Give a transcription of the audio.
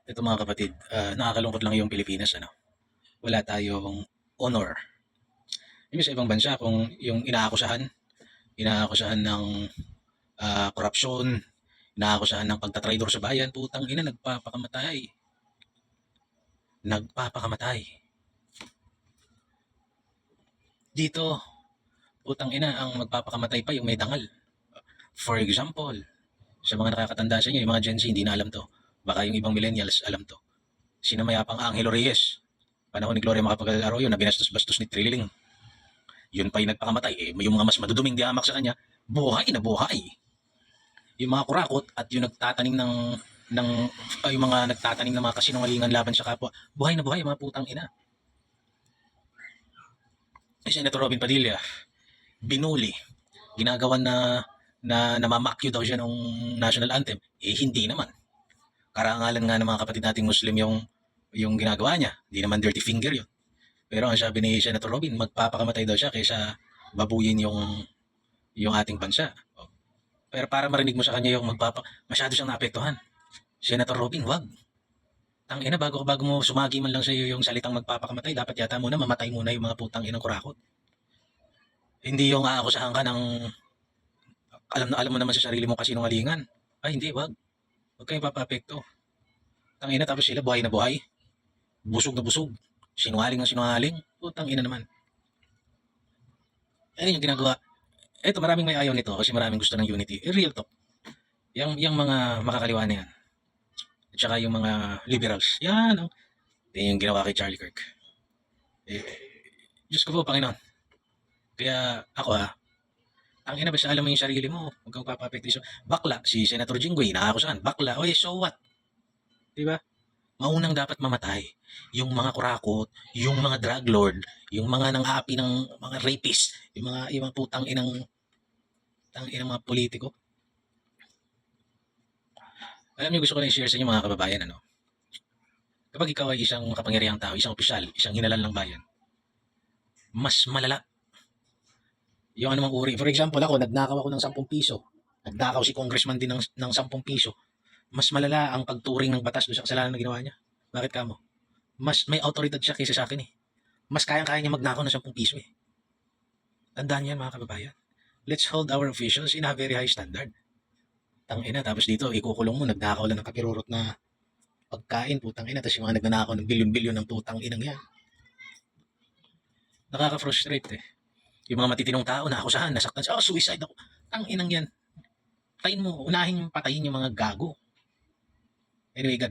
Ito mga kapatid, nakakalungkot lang yung Pilipinas, ano? Wala tayong honor. Yung sa ibang bansa, kung yung inaakusahan ng korupsyon, inaakusahan ng pagtatraidor sa bayan, putang ina, nagpapakamatay. Nagpapakamatay. Dito, putang ina, ang magpapakamatay pa yung may dangal. For example, sa mga nakakatanda sa inyo, yung mga Gen Z, hindi na alam to. Baka yung ibang millennials alam to. Sinamayapang Angelo Reyes, panahon ni Gloria Macapagal Arroyo na binastos-bastos ni Trilling. Yun pa yung nagpakamatay. Yung mga mas maduduming diamak sa kanya, buhay na buhay. Yung mga kurakot at yung nagtatanim yung mga nagtatanim ng mga kasinungalingan laban sa kapwa, buhay na buhay, mga putang ina. Senator Robin Padilla, binuli, ginagawan na namamakyo daw siya ng national anthem. Hindi naman. Karangalan nga ng mga kapatid nating Muslim yung ginagawa niya. Hindi naman dirty finger yun. Pero ang sabi ni Senator Robin, magpapakamatay daw siya kaysa babuyin yung ating bansa. Pero para marinig mo sa kanya yung masyado siyang naapektuhan. Senator Robin, wag. Tangina, bago mo sumagi man lang sa iyo yung salitang magpapakamatay, dapat yata muna mamatay muna yung mga putang inang kurakot. Hindi yung aakusahan ka ng alam mo naman sa sarili mong kasinungalingan. Ay, hindi, wag. Wag kayong papapekto. Tangina, tapos sila buhay na buhay. Busog na busog. Sinungaling na sinungaling. Putang ina naman. Ano yung ginagawa? Eto, maraming may ayaw nito kasi maraming gusto ng unity. Real talk. Yung mga makakaliwa na yan. At saka yung mga liberals. Yan, oh. Yan yung ginawa kay Charlie Kirk. Diyos ko po, Panginoon. Kaya ako ang ina, basta alam mo yung sarili mo, huwag kang papapektisyon. Bakla, si Senator Jinggoy, nakakakusahan. Bakla, oy, so what? Diba? Maunang dapat mamatay yung mga kurakot, yung mga drug lord, yung mga nang-aapi ng mga rapist, yung mga putang inang mga politiko. Alam niyo, gusto ko lang i-share sa inyo mga kababayan, ano? Kapag ikaw ay isang makapangyarihang tao, isang opisyal, isang hinalal ng bayan, mas malala yung anumang uri. For example, ako, nagnakaw ako ng 10 piso. Nagnakaw si congressman din ng 10 piso. Mas malala ang pagturing ng batas doon sa kasalanan na ginawa niya. Bakit kamo? Mas may autoridad siya kaysa sa akin eh. Mas kayang-kaya niya magnakaw ng 10 piso eh. Tandaan niyan mga kababayan. Let's hold our officials in a very high standard. Tangina, tapos dito, ikukulong mo, nagnakaw lang ng kapirurot na pagkain, putang ina, tapos yung mga nagnanakaw ng bilyon-bilyon ng putang inang yan. Nakaka-frustrate eh. Yung mga matitinong tao, naakusahan, nasaktan siya, suicide ako. Tang inang yan. Patayin mo, unahin yung patayin yung mga gago. Anyway, God